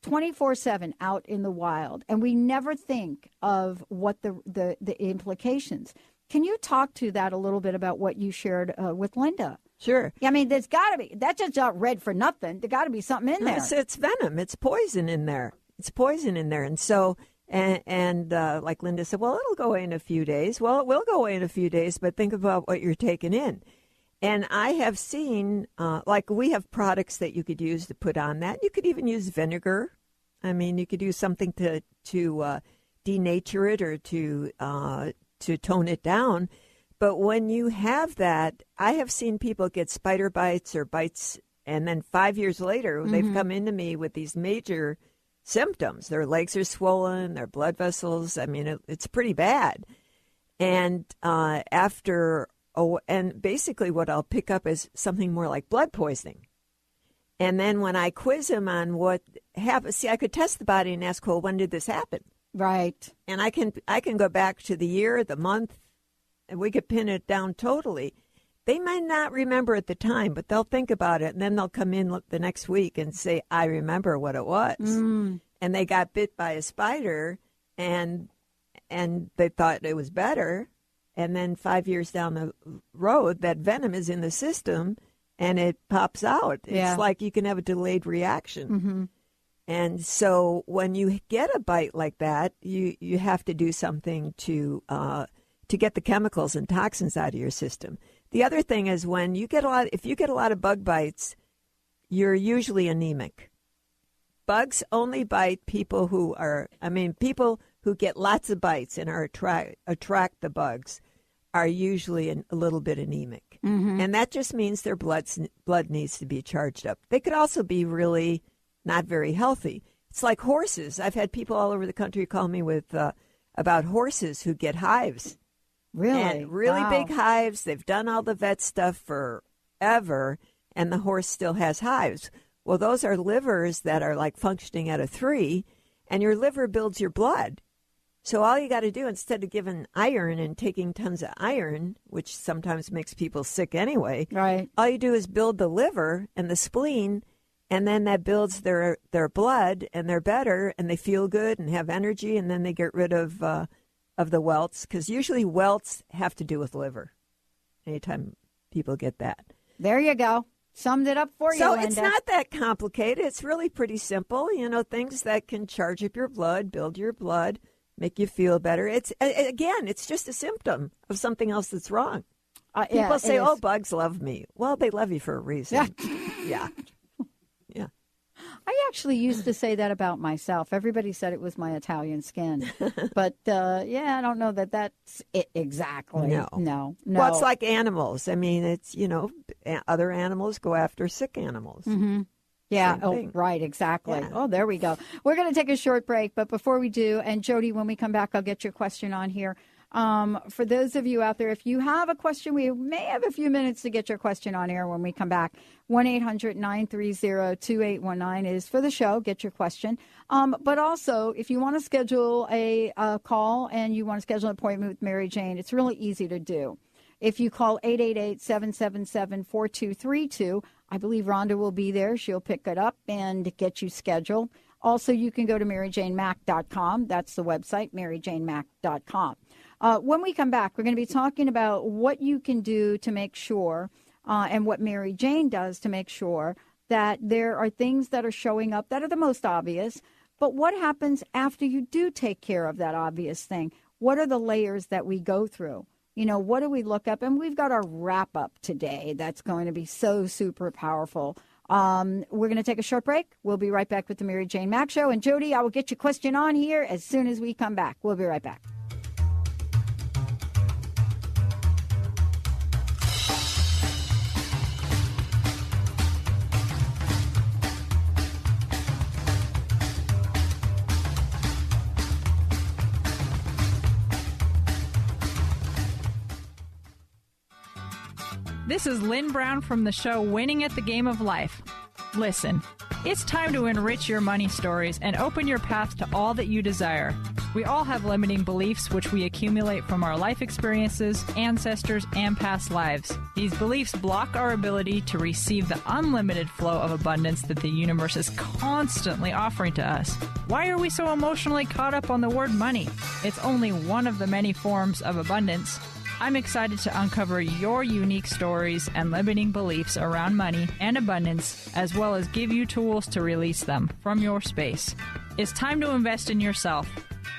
24/7 out in the wild, and we never think of what the implications. Can you talk to that a little bit about what you shared with Linda? Sure. I mean, there's got to be. That's just not red for nothing. There got to be something in there. It's venom. It's poison in there. And so, and like Linda said, well, it'll go away in a few days. Well, it will go away in a few days, but think about what you're taking in. And I have seen, we have products that you could use to put on that. You could even use vinegar. I mean, you could use something to denature it or to tone it down. But when you have that, I have seen people get spider bites or bites, and then 5 years later, they've come into me with these major symptoms. Their legs are swollen, their blood vessels. I mean, it's pretty bad. And and basically what I'll pick up is something more like blood poisoning. And then when I quiz them on what happened, I could test the body and ask, well, when did this happen? Right. And I can go back to the year, the month, and we could pin it down totally. They might not remember at the time, but they'll think about it, and then they'll come in the next week and say, I remember what it was. And they got bit by a spider, and they thought it was better. And then 5 years down the road, that venom is in the system, and it pops out. It's like you can have a delayed reaction. And so when you get a bite like that, you have to do something to get the chemicals and toxins out of your system. The other thing is if you get a lot of bug bites, you're usually anemic. Bugs only bite people who get lots of bites and attract the bugs are usually a little bit anemic. Mm-hmm. And that just means their blood needs to be charged up. They could also be really not very healthy. It's like horses. I've had people all over the country call me with about horses who get hives. Really? And really Wow. big hives. They've done all the vet stuff forever, and the horse still has hives. Well, those are livers that are like functioning at a 3, and your liver builds your blood. So all you got to do, instead of giving iron and taking tons of iron, which sometimes makes people sick anyway, right? All you do is build the liver and the spleen, and then that builds their blood, and they're better, and they feel good and have energy, and then they get rid of the welts, because usually welts have to do with liver. Anytime people get that. There you go. Summed it up for you, So Linda. it's not that complicated. It's really pretty simple. Things that can charge up your blood, build your blood, make you feel better. It's just a symptom of something else that's wrong. Yeah, People say, it is. "Oh, bugs love me." Well, they love you for a reason. Yeah. I actually used to say that about myself. Everybody said it was my Italian skin. But, I don't know that that's it exactly. No. Well, it's like animals. I mean, it's, other animals go after sick animals. Mm-hmm. Yeah. Same Oh, thing. right. Exactly. Yeah. Oh, there we go. We're going to take a short break. But before we do, and Jody, when we come back, I'll get your question on here. For those of you out there, if you have a question, we may have a few minutes to get your question on air when we come back. 1-800-930-2819 is for the show. Get your question. But also, if you want to schedule a call and you want to schedule an appointment with Mary Jane, it's really easy to do. If you call 888-777-4232, I believe Rhonda will be there. She'll pick it up and get you scheduled. Also, you can go to maryjanemack.com. That's the website, maryjanemack.com. When we come back, we're going to be talking about what you can do to make sure, and what Mary Jane does to make sure that there are things that are showing up that are the most obvious. But what happens after you do take care of that obvious thing? What are the layers that we go through? What do we look up? And we've got our wrap up today that's going to be so super powerful. We're going to take a short break. We'll be right back with the Mary Jane Mack Show. And Jody, I will get your question on here as soon as we come back. We'll be right back. This is Lynn Brown from the show Winning at the Game of Life. Listen, it's time to enrich your money stories and open your path to all that you desire. We all have limiting beliefs which we accumulate from our life experiences, ancestors, and past lives. These beliefs block our ability to receive the unlimited flow of abundance that the universe is constantly offering to us. Why are we so emotionally caught up on the word money? It's only one of the many forms of abundance. I'm excited to uncover your unique stories and limiting beliefs around money and abundance, as well as give you tools to release them from your space. It's time to invest in yourself.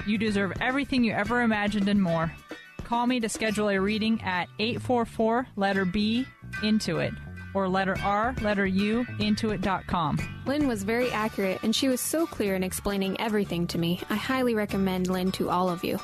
You deserve everything you ever imagined and more. Call me to schedule a reading at 844 letter B Intuit or letter R letter U Intuit.com. Lynn was very accurate, and she was so clear in explaining everything to me. I highly recommend Lynn to all of you.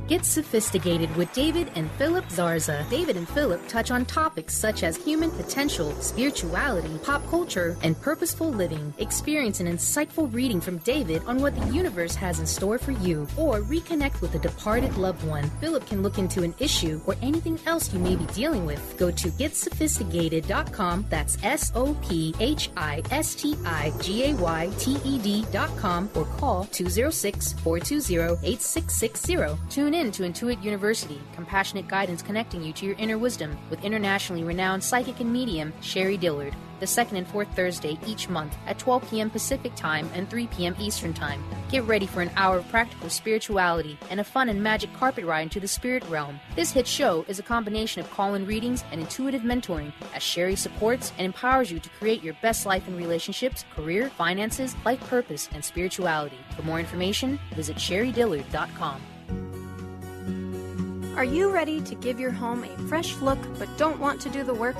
Get sophisticated with David and Philip Zarza. David and Philip touch on topics such as human potential, spirituality, pop culture, and purposeful living. Experience an insightful reading from David on what the universe has in store for you, or reconnect with a departed loved one. Philip can look into an issue or anything else you may be dealing with. Go to getsophisticated.com. That's SOPHISTIGAYTED.com or call 206-420-8660. Tune in to Intuit University, compassionate guidance connecting you to your inner wisdom with internationally renowned psychic and medium Sherry Dillard, the second and fourth Thursday each month at 12 p.m. Pacific Time and 3 p.m. Eastern Time. Get ready for an hour of practical spirituality and a fun and magic carpet ride into the spirit realm. This hit show is a combination of call-in readings and intuitive mentoring, as Sherry supports and empowers you to create your best life in relationships, career, finances, life purpose, and spirituality. For more information, visit sherrydillard.com. Are you ready to give your home a fresh look but don't want to do the work?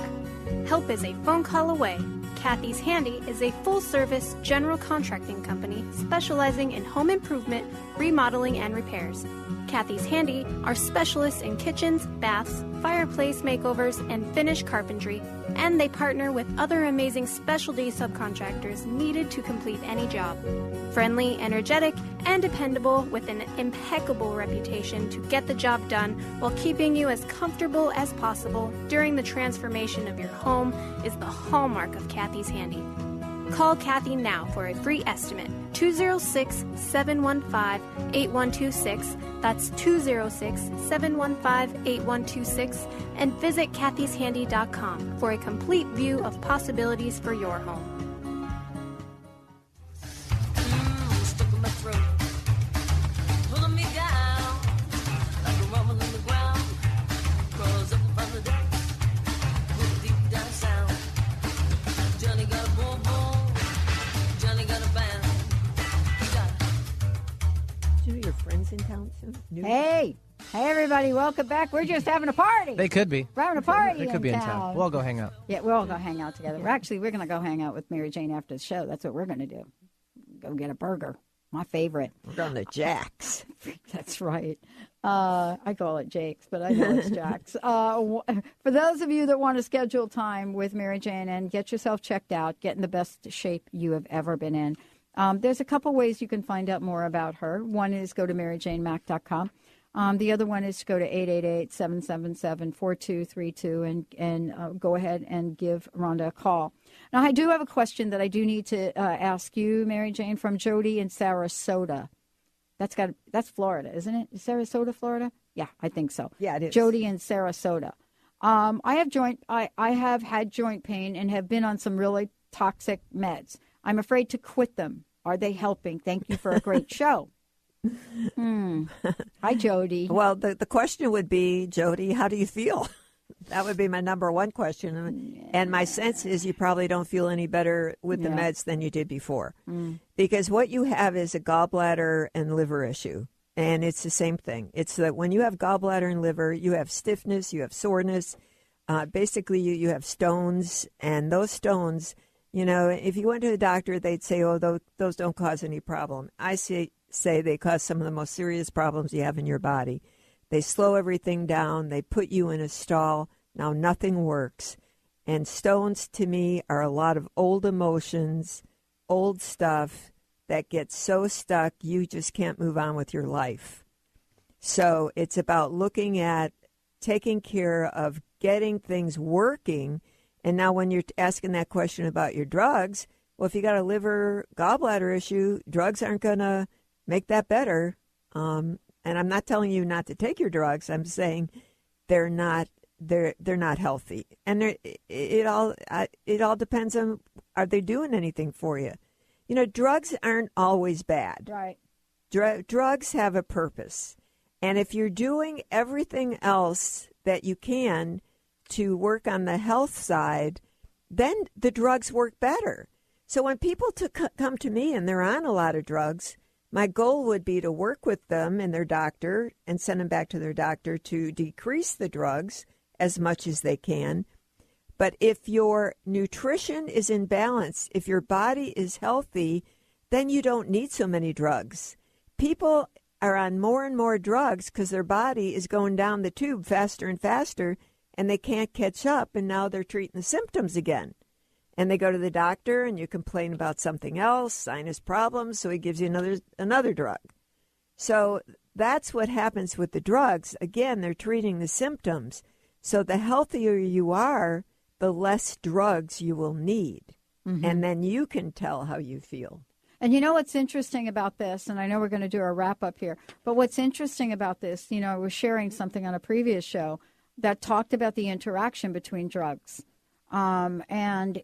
Help is a phone call away. Kathy's Handy is a full-service general contracting company specializing in home improvement, remodeling, and repairs. Kathy's Handy are specialists in kitchens, baths, fireplace makeovers, and finish carpentry, and they partner with other amazing specialty subcontractors needed to complete any job. Friendly, energetic, and dependable with an impeccable reputation to get the job done while keeping you as comfortable as possible during the transformation of your home is the hallmark of Kathy's Handy. Call Kathy now for a free estimate. 206-715-8126. That's 206-715-8126. And visit kathyshandy.com for a complete view of possibilities for your home. Stuck in my throat, pulling me down like a rumble in the ground. Crawls up from the depths with a deep down sound. Johnny got a boom boom, Johnny got a band. He got Do you know your friends in town soon? Hey, everybody, welcome back. We're just having a party. They could be. We're having a party. They could be in town. We'll all go hang out. Yeah, we'll all go hang out together. We're going to go hang out with Mary Jane after the show. That's what we're going to do. Go get a burger. My favorite. We're going to Jack's. That's right. I call it Jake's, but I know it's Jack's. For those of you that want to schedule time with Mary Jane and get yourself checked out, get in the best shape you have ever been in, there's a couple ways you can find out more about her. One is go to maryjanemack.com. The other one is to go to 888-777-4232 and go ahead and give Rhonda a call. Now, I do have a question that I do need to ask you, Mary Jane, from Jody in Sarasota. That's Florida, isn't it? Is Sarasota, Florida? Yeah, I think so. Yeah, it is. Jody in Sarasota. I have had joint pain and have been on some really toxic meds. I'm afraid to quit them. Are they helping? Thank you for a great show. Hi, Jody. Well, the question would be, Jody, how do you feel? That would be my number one question. And my sense is you probably don't feel any better with the meds than you did before. Because what you have is a gallbladder and liver issue. And it's the same thing. It's that when you have gallbladder and liver, you have stiffness, you have soreness. Basically, you have stones. And those stones, if you went to a doctor, they'd say, oh, those don't cause any problem. I say they cause some of the most serious problems you have in your body. They slow everything down. They put you in a stall. Now nothing works. And stones, to me, are a lot of old emotions, old stuff that gets so stuck you just can't move on with your life. So it's about looking at taking care of getting things working. And now when you're asking that question about your drugs, well, if you got a liver gallbladder issue, drugs aren't going to make that better. And I'm not telling you not to take your drugs. I'm saying they're not healthy. And it all depends on, are they doing anything for you? Drugs aren't always bad. Right. Drugs have a purpose. And if you're doing everything else that you can to work on the health side, then the drugs work better. So when people come to me and they're on a lot of drugs, my goal would be to work with them and their doctor and send them back to their doctor to decrease the drugs as much as they can. But if your nutrition is in balance, if your body is healthy, then you don't need so many drugs. People are on more and more drugs because their body is going down the tube faster and faster, and they can't catch up, and now they're treating the symptoms again. And they go to the doctor, and you complain about something else, sinus problems, so he gives you another drug. So that's what happens with the drugs. Again, they're treating the symptoms. So the healthier you are, the less drugs you will need. Mm-hmm. And then you can tell how you feel. And you know what's interesting about this, and I know we're going to do our wrap-up here, but what's interesting about this, I was sharing something on a previous show that talked about the interaction between drugs. And,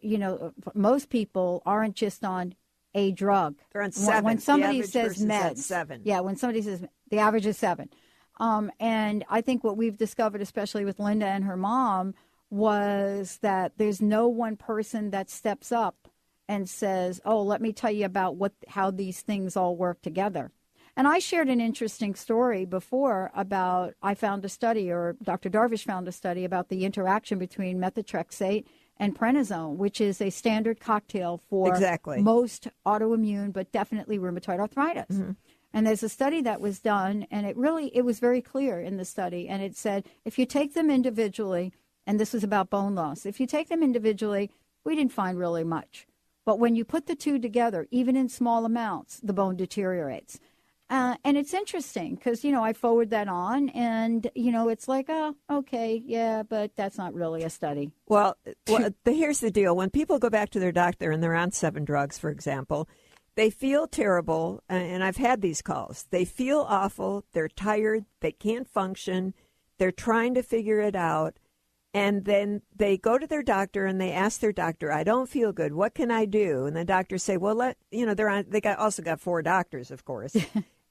most people aren't just on a drug. They're on 7. When somebody says meds. 7. Yeah, when somebody says the average is 7. And I think what we've discovered, especially with Linda and her mom, was that there's no one person that steps up and says, oh, let me tell you about how these things all work together. And I shared an interesting story before about, I found a study, or Dr. Darvish found a study about the interaction between methotrexate and prednisone, which is a standard cocktail for most autoimmune, but definitely rheumatoid arthritis. And there's a study that was done, and it was very clear in the study. And it said, if you take them individually, and this was about bone loss, if you take them individually, we didn't find really much. But when you put the two together, even in small amounts, the bone deteriorates. And it's interesting because, I forward that on and, it's like, oh, okay, yeah, but that's not really a study. Well, here's the deal. When people go back to their doctor and they're on 7 drugs, for example, they feel terrible, and I've had these calls. They feel awful. They're tired. They can't function. They're trying to figure it out. And then they go to their doctor and they ask their doctor, I don't feel good. What can I do? And the doctors say, well, also got 4 doctors, of course.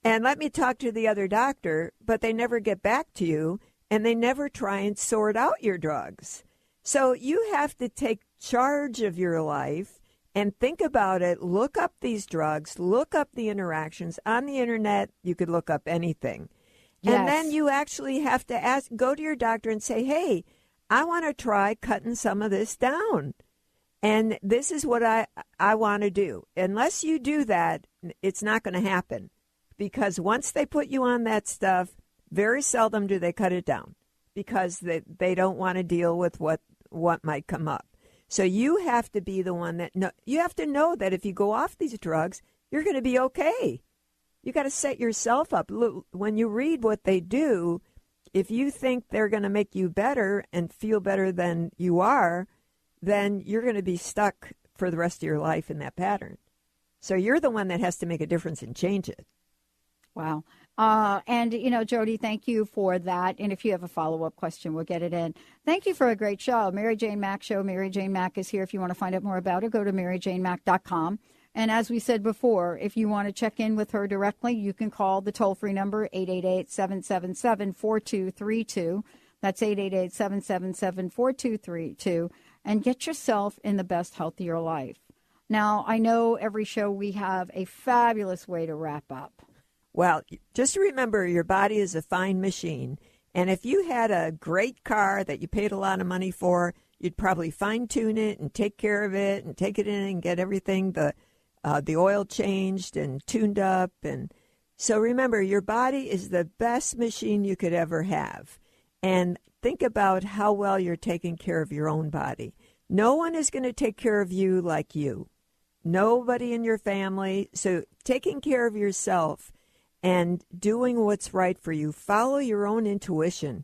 And let me talk to the other doctor, but they never get back to you, and they never try and sort out your drugs. So you have to take charge of your life and think about it. Look up these drugs, look up the interactions. On the internet, you could look up anything. Yes. And then you actually have to go to your doctor and say, hey, I want to try cutting some of this down. And this is what I want to do. Unless you do that, it's not going to happen. Because once they put you on that stuff, very seldom do they cut it down because they don't want to deal with what might come up. So you have to be the one you have to know that if you go off these drugs, you're going to be okay. You got to set yourself up. Look, when you read what they do, if you think they're going to make you better and feel better than you are, then you're going to be stuck for the rest of your life in that pattern. So you're the one that has to make a difference and change it. Wow. And, Jody, thank you for that. And if you have a follow-up question, we'll get it in. Thank you for a great show. Mary Jane Mack Show. Mary Jane Mack is here. If you want to find out more about her, go to maryjanemack.com. And as we said before, if you want to check in with her directly, you can call the toll-free number, 888-777-4232. That's 888-777-4232. And get yourself in the best, healthier life. Now, I know every show we have a fabulous way to wrap up. Well, just remember your body is a fine machine. And if you had a great car that you paid a lot of money for, you'd probably fine-tune it and take care of it and take it in and get everything, the oil changed and tuned up. And so remember, your body is the best machine you could ever have. And think about how well you're taking care of your own body. No one is going to take care of you like you. Nobody in your family. So taking care of yourself and doing what's right for you. Follow your own intuition.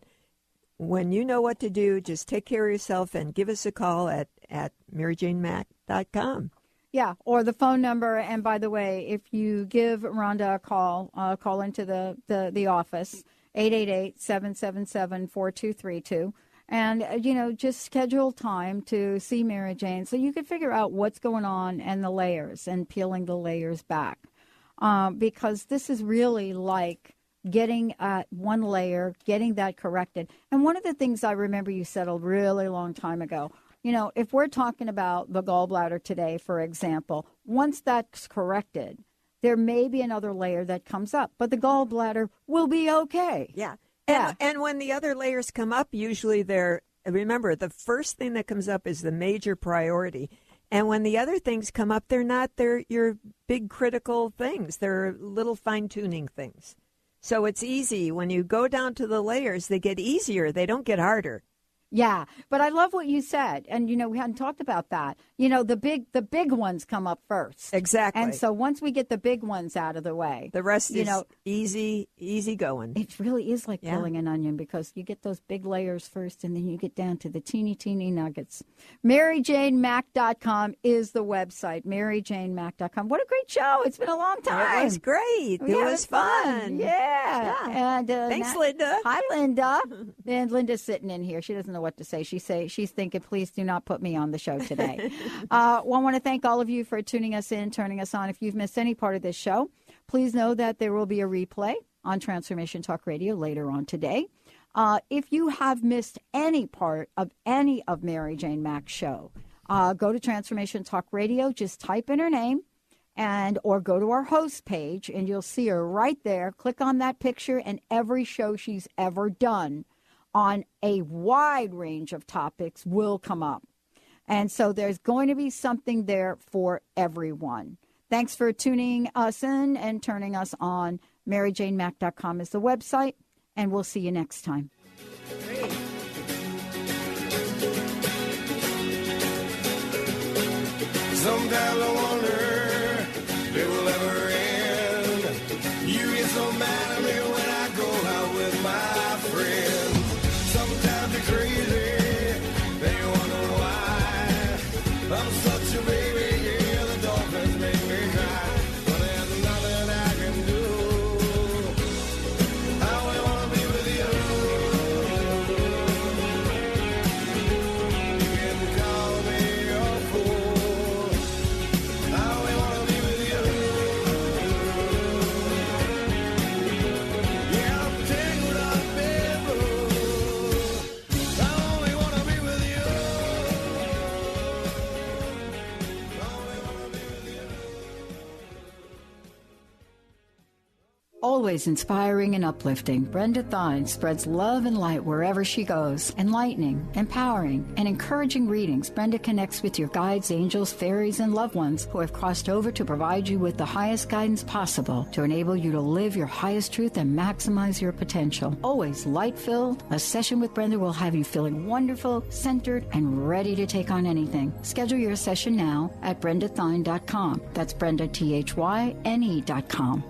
When you know what to do, just take care of yourself and give us a call at maryjanemack.com. Yeah, or the phone number. And by the way, if you give Rhonda a call into the office, 888-777-4232. And, just schedule time to see Mary Jane so you can figure out what's going on and the layers and peeling the layers back. Because this is really like getting at one layer, getting that corrected. And one of the things I remember you said a really long time ago, if we're talking about the gallbladder today, for example, once that's corrected, there may be another layer that comes up, but the gallbladder will be okay. Yeah. And when the other layers come up, usually remember, the first thing that comes up is the major priority. And when the other things come up, they're your big critical things. They're little fine-tuning things. So it's easy. When you go down to the layers, they get easier. They don't get harder. Yeah, but I love what you said. And, we hadn't talked about that. The big ones come up first. Exactly. And so once we get the big ones out of the way. The rest is easy going. It really is like peeling an onion because you get those big layers first and then you get down to the teeny nuggets. MaryJaneMack.com is the website. MaryJaneMack.com. What a great show. It's been a long time. It was great. It was fun. Yeah. And thanks, Linda. Hi, Linda. And Linda's sitting in here. She doesn't know what to say. She's thinking, please do not put me on the show today. I want to thank all of you for tuning us in, turning us on. If you've missed any part of this show, please know that there will be a replay on Transformation Talk Radio later on today. If you have missed any part of any of Mary Jane Mack's show, go to Transformation Talk Radio, just type in her name, or go to our host page, and you'll see her right there. Click on that picture, and every show she's ever done on a wide range of topics will come up. And so there's going to be something there for everyone. Thanks for tuning us in and turning us on. MaryJaneMack.com is the website, and we'll see you next time. Sometimes I wonder if it will ever end. You get so mad at me when I go out with my friends. Sometimes you're crazy, then you wonder why. I'm such a baby, yeah, the dolphins make me cry. But there's nothing I can do. I only wanna be with you. You can call me a fool. I only wanna be with you. Yeah, I'll take what I've been through. I only wanna be with you. Always inspiring and uplifting, Brenda Thine spreads love and light wherever she goes. Enlightening, empowering, and encouraging readings, Brenda connects with your guides, angels, fairies, and loved ones who have crossed over to provide you with the highest guidance possible to enable you to live your highest truth and maximize your potential. Always light-filled, a session with Brenda will have you feeling wonderful, centered, and ready to take on anything. Schedule your session now at BrendaThine.com. That's Brenda, THYNE.com.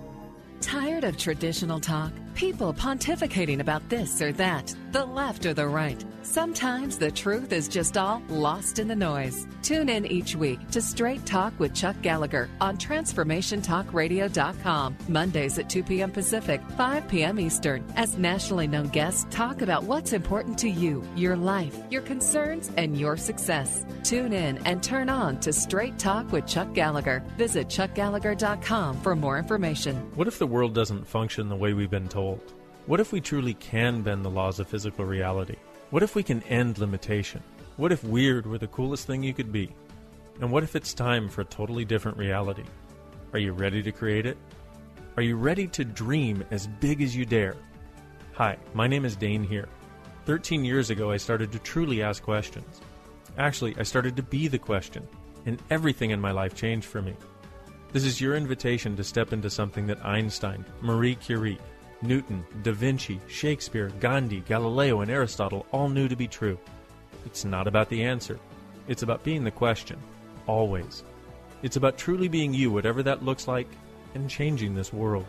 Tired of traditional talk? People pontificating about this or that, the left or the right. Sometimes the truth is just all lost in the noise. Tune in each week to Straight Talk with Chuck Gallagher on TransformationTalkRadio.com. Mondays at 2 p.m. Pacific, 5 p.m. Eastern, as nationally known guests talk about what's important to you, your life, your concerns, and your success. Tune in and turn on to Straight Talk with Chuck Gallagher. Visit ChuckGallagher.com for more information. What if the world doesn't function the way we've been told? What if we truly can bend the laws of physical reality? What if we can end limitation? What if weird were the coolest thing you could be? And what if it's time for a totally different reality? Are you ready to create it? Are you ready to dream as big as you dare? Hi, my name is Dane here. 13 years ago, I started to truly ask questions. Actually, I started to be the question, and everything in my life changed for me. This is your invitation to step into something that Einstein, Marie Curie, Newton, Da Vinci, Shakespeare, Gandhi, Galileo, and Aristotle all knew to be true. It's not about the answer. It's about being the question, always. It's about truly being you, whatever that looks like, and changing this world.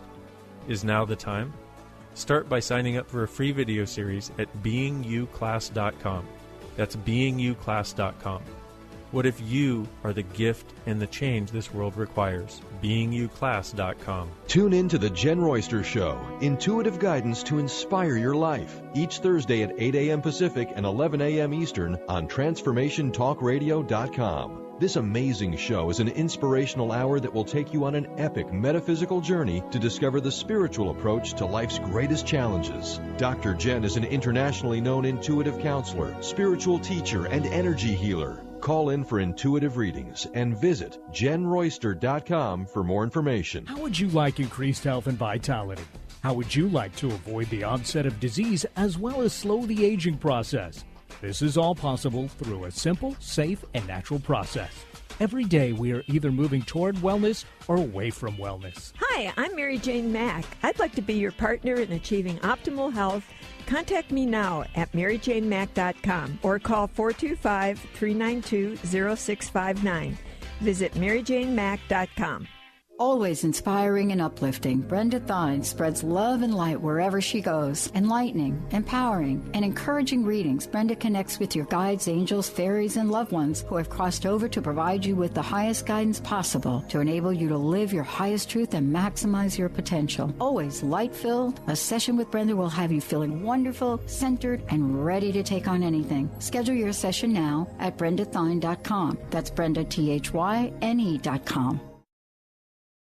Is now the time? Start by signing up for a free video series at beingyouclass.com. That's beingyouclass.com. What if you are the gift and the change this world requires? beingyouclass.com. Tune in to The Jen Royster Show, intuitive guidance to inspire your life, each Thursday at 8 a.m. Pacific and 11 a.m. Eastern on TransformationTalkRadio.com. This amazing show is an inspirational hour that will take you on an epic metaphysical journey to discover the spiritual approach to life's greatest challenges. Dr. Jen is an internationally known intuitive counselor, spiritual teacher, and energy healer. Call in for intuitive readings and visit JenRoyster.com for more information. How would you like increased health and vitality? How would you like to avoid the onset of disease as well as slow the aging process? This is all possible through a simple, safe, and natural process. Every day we are either moving toward wellness or away from wellness. Hi, I'm Mary Jane Mack. I'd like to be your partner in achieving optimal health. Contact me now at MaryJaneMack.com or call 425-392-0659. Visit MaryJaneMack.com. Always inspiring and uplifting, Brenda Thine spreads love and light wherever she goes. Enlightening, empowering, and encouraging readings, Brenda connects with your guides, angels, fairies, and loved ones who have crossed over to provide you with the highest guidance possible to enable you to live your highest truth and maximize your potential. Always light-filled, a session with Brenda will have you feeling wonderful, centered, and ready to take on anything. Schedule your session now at BrendaThine.com. That's Brenda, THYNE.com.